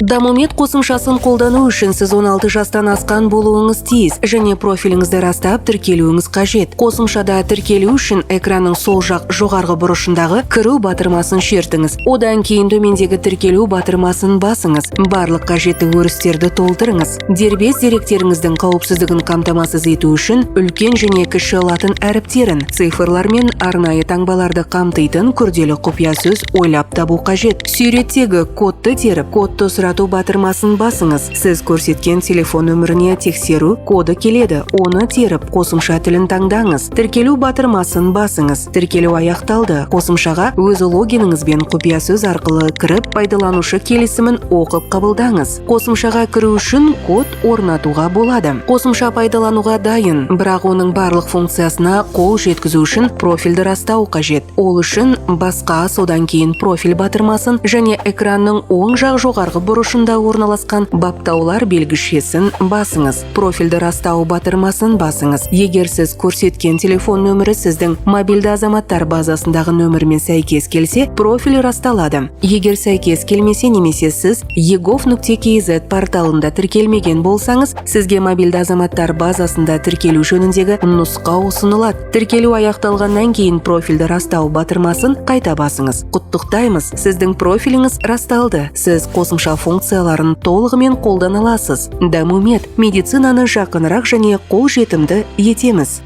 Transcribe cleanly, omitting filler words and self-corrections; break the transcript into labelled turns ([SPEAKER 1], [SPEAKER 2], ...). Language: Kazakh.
[SPEAKER 1] Дамумет қосымшасын қолдану үшін сіз 16 жастан асқан болуыңыз тиіс және профиліңізді растап тіркелуіңіз қажет. Қосымшада тіркелу үшін экранның сол жақ жоғарғы бұрышындағы кіру батырмасын шертіңіз. Одан кейін төмендегі тіркелу батырмасын басыңыз. Барлық қажетті өрістерді толтырыңыз. Дербес деректеріңіздің қауіпсіздігін қамтамасыз ету үшін үлкен және кіші латын әріптерін, цифрлар мен арнайы таңбаларды қамтитын күрделі құпия сөз ойлап табу қажет. Суреттегі кодты теріп, кодты сұрату батырмасын басыңыз. Сіз көрсеткен телефон нөміріне тексеру коды келеді. Оны теріп, қосымша тілін таңдаңыз. Тіркелу батырмасын басыңыз. Тіркелу аяқталды. Қосымшаға өз логиніңіз бен құпия сөз арқылы кіріп, пайдаланушы келісімін оқып қабылдаңыз. Қосымшаға кіру үшін код орнатуға болады. Қосымша пайдалануға дайын, бірақ оның барлық функциясына қол жеткізу үшін профильді растау қажет. Ол үшін басқа, содан кейін профиль батырмасын және экранның оң жақ жоғарғы бұрышында орналасқан баптаулар белгішесін басыңыз. Профильді растау батырмасын басыңыз. Егер сіз көрсеткен телефон нөмірі сіздің мобильді азаматтар базасындағы нөмірмен сәйкес келсе, профиль расталады. Егер сәйкес келмесе немесе сіз egov.kz порталында тіркелмеген болсаңыз, сізге мобильді азаматтар базасында тіркелу жөніндегі нұсқа ұсынылады. Тіркелу аяқталғаннан кейін профильді растау батырмасын қайта басыңыз. Құттықтаймыз, сіздің профиліңіз расталды. Сіз қосымша функцияларын толығымен қолдана аласыз. Дамумет медицинаны жақынырақ және қолжетімді етеміз.